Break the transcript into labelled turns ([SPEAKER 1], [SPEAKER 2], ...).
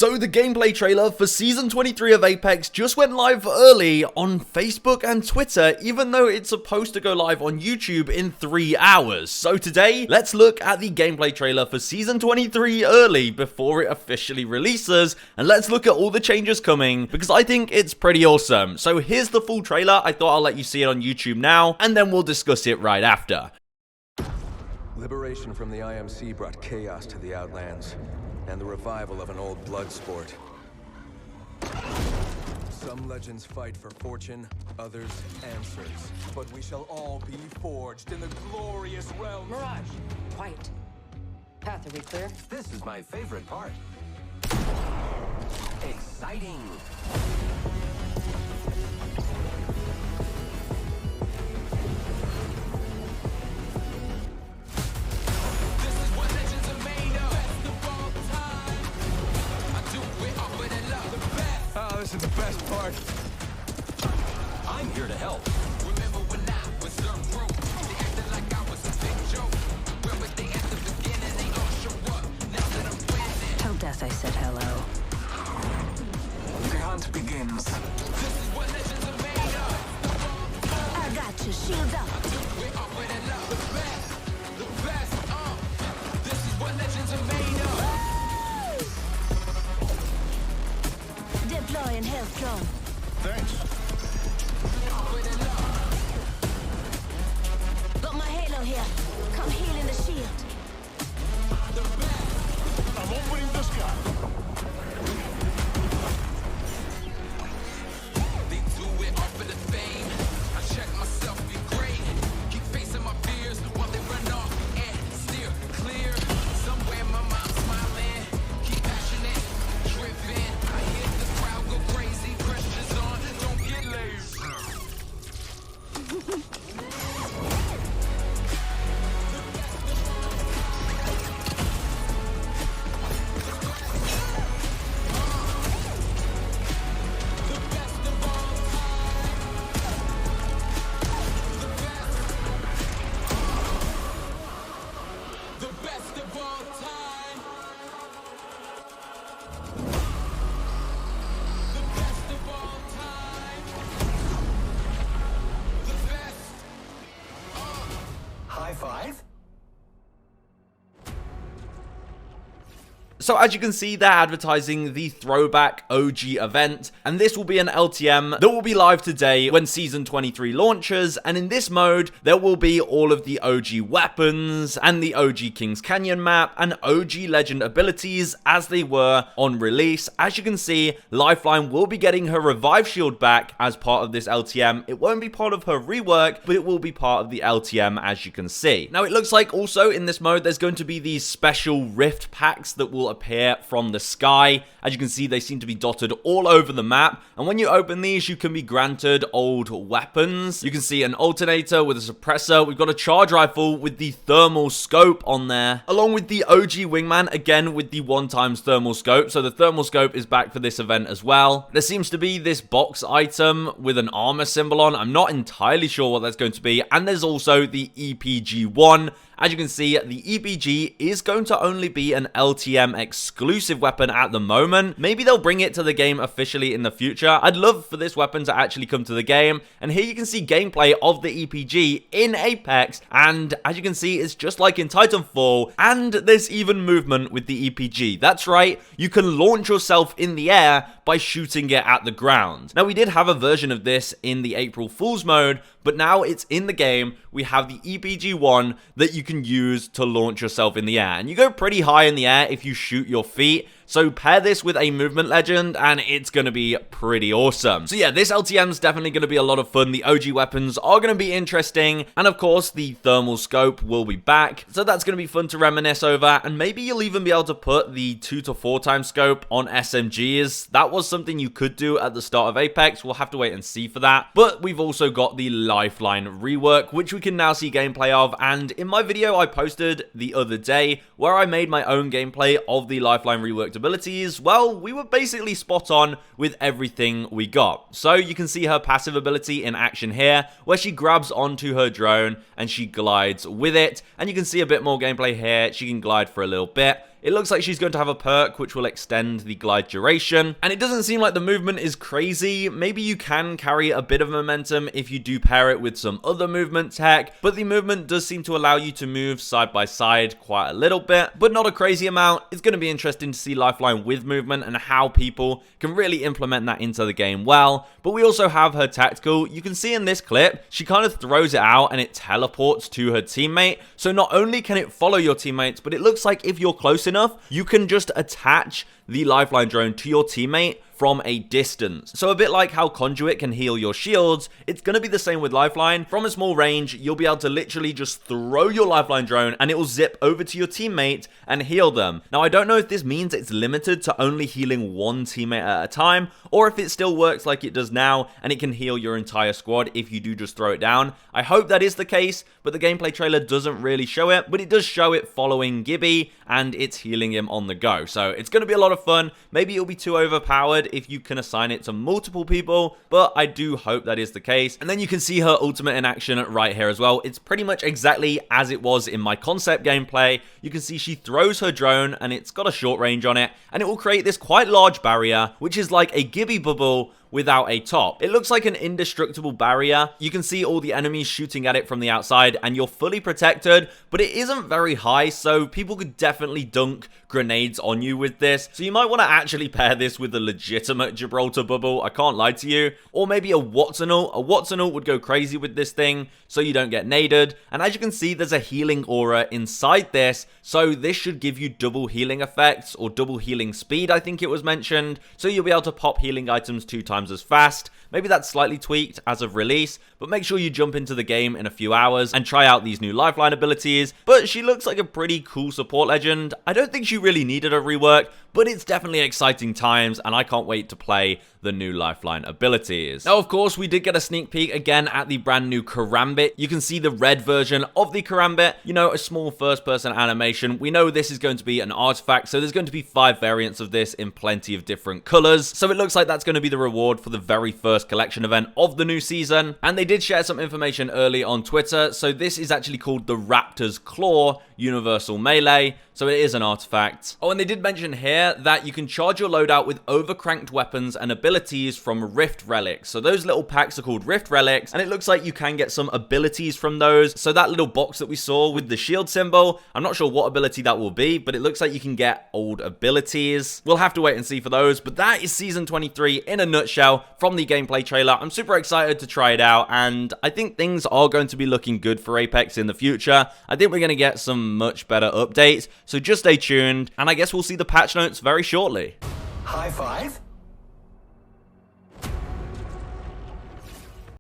[SPEAKER 1] So the gameplay trailer for Season 23 of Apex just went live early on Facebook and Twitter, even though it's supposed to go live on YouTube in 3 hours. So today, let's look at the gameplay trailer for Season 23 early before it officially releases, and let's look at all the changes coming, because I think it's pretty awesome. So here's the full trailer. I thought I'll let you see it on YouTube now, and then we'll discuss it right after.
[SPEAKER 2] Liberation from the IMC brought chaos to the Outlands, and the revival of an old blood sport. Some legends fight for fortune, others answers. But we shall all be forged in the glorious realm.
[SPEAKER 3] Mirage, quiet. Path, are we clear?
[SPEAKER 4] This is my favorite part. Exciting.
[SPEAKER 2] This is the best part.
[SPEAKER 4] I'm here to help.
[SPEAKER 5] Remember when I was so broke? They acted like I was a big joke. Where were they at the beginning? They all show up. Now that I'm winning.
[SPEAKER 3] Tell Death I said hello.
[SPEAKER 4] The hunt begins.
[SPEAKER 5] This is what legends are made of.
[SPEAKER 3] I got you, shield up.
[SPEAKER 5] We're up with it love. The best, This is what legends are made of.
[SPEAKER 3] Deploying health drone.
[SPEAKER 4] Thanks.
[SPEAKER 3] Got my halo here. Come heal in the shield.
[SPEAKER 4] I'm opening the sky.
[SPEAKER 5] They do it all for the fame. I check myself, be great. Keep facing my fears while they run off and steer clear. Somewhere my mind's smiling. Keep passionate, driven. I hit the crowd go crazy. Pressure's on, don't get lazy. The best of all time. The best of all time. The best.
[SPEAKER 4] High five.
[SPEAKER 1] So as you can see, they're advertising the Throwback OG event, and this will be an LTM that will be live today when Season 23 launches, and in this mode, there will be all of the OG weapons, and the OG Kings Canyon map, and OG Legend abilities as they were on release. As you can see, Lifeline will be getting her Revive Shield back as part of this LTM. It won't be part of her rework, but it will be part of the LTM, as you can see. Now, it looks like also in this mode, there's going to be these special rift packs that will appear from the sky. As you can see, they seem to be dotted all over the map, and when you open these, you can be granted old weapons. You can see an alternator with a suppressor. We've got a charge rifle with the thermal scope on there, along with the OG wingman, again with the 1x thermal scope. So the thermal scope is back for this event as well. There seems to be this box item with an armor symbol on. I'm not entirely sure what that's going to be, and there's also the EPG-1. As you can see, the EPG is going to only be an LTM exclusive weapon at the moment. Maybe they'll bring it to the game officially in the future. I'd love for this weapon to actually come to the game. And here you can see gameplay of the EPG in Apex. And as you can see, it's just like in Titanfall. And there's even movement with the EPG. That's right, you can launch yourself in the air by shooting it at the ground. Now, we did have a version of this in the April Fool's mode, but now it's in the game. We have the EPG-1 that you can use to launch yourself in the air, and you go pretty high in the air if you shoot your feet. So pair this with a movement legend and it's going to be pretty awesome. So yeah, this LTM is definitely going to be a lot of fun. The OG weapons are going to be interesting, and of course the thermal scope will be back, so that's going to be fun to reminisce over. And maybe you'll even be able to put the 2 to 4 times scope on SMGs. That was something you could do at the start of Apex. We'll have to wait and see for that. But we've also got the Lifeline rework, which we can now see gameplay of, and in my video I posted the other day where I made my own gameplay of the Lifeline reworked abilities, well, we were basically spot on with everything we got. So you can see her passive ability in action here, where she grabs onto her drone and she glides with it, and you can see a bit more gameplay here. She can glide for a little bit. It looks like she's going to have a perk which will extend the glide duration, and it doesn't seem like the movement is crazy. Maybe you can carry a bit of momentum if you do pair it with some other movement tech, but the movement does seem to allow you to move side by side quite a little bit, but not a crazy amount. It's going to be interesting to see Lifeline with movement and how people can really implement that into the game well. But we also have her tactical. You can see in this clip, she kind of throws it out and it teleports to her teammate. So not only can it follow your teammates, but it looks like if you're close enough, you can just attach the Lifeline drone to your teammate from a distance. So a bit like how Conduit can heal your shields, it's going to be the same with Lifeline. From a small range, you'll be able to literally just throw your Lifeline drone and it will zip over to your teammate and heal them. Now, I don't know if this means it's limited to only healing one teammate at a time, or if it still works like it does now and it can heal your entire squad if you do just throw it down. I hope that is the case, but the gameplay trailer doesn't really show it, but it does show it following Gibby and it's healing him on the go. So it's going to be a lot of fun. Maybe it'll be too overpowered if you can assign it to multiple people, but I do hope that is the case. And then you can see her ultimate in action right here as well. It's pretty much exactly as it was in my concept gameplay. You can see she throws her drone and it's got a short range on it, and it will create this quite large barrier, which is like a Gibby bubble without a top. It looks like an indestructible barrier. You can see all the enemies shooting at it from the outside and you're fully protected, but it isn't very high, so people could definitely dunk grenades on you with this. So you might want to actually pair this with a legitimate Gibraltar bubble, I can't lie to you, or maybe a Watsonal. A Watsonal would go crazy with this thing so you don't get naded. And as you can see, there's a healing aura inside this, so this should give you double healing effects or double healing speed, I think it was mentioned. So you'll be able to pop healing items 2 times as fast. Maybe that's slightly tweaked as of release, but make sure you jump into the game in a few hours and try out these new Lifeline abilities. But she looks like a pretty cool support legend. I don't think she really needed a rework, but it's definitely exciting times and I can't wait to play the new Lifeline abilities. Now, of course, we did get a sneak peek again at the brand new Karambit. You can see the red version of the Karambit, you know, a small first-person animation. We know this is going to be an artifact, so there's going to be 5 variants of this in plenty of different colors. So it looks like that's going to be the reward for the very first collection event of the new season. And they did share some information early on Twitter. So this is actually called the Raptor's Claw Universal Melee. So it is an artifact. Oh, and they did mention here that you can charge your loadout with overcranked weapons and abilities from Rift Relics. So those little packs are called Rift Relics, and it looks like you can get some abilities from those. So that little box that we saw with the shield symbol, I'm not sure what ability that will be, but it looks like you can get old abilities. We'll have to wait and see for those, but that is Season 23 in a nutshell from the gameplay trailer. I'm super excited to try it out, and I think things are going to be looking good for Apex in the future. I think we're going to get some much better updates. So just stay tuned, and I guess we'll see the patch notes very shortly.
[SPEAKER 4] High five?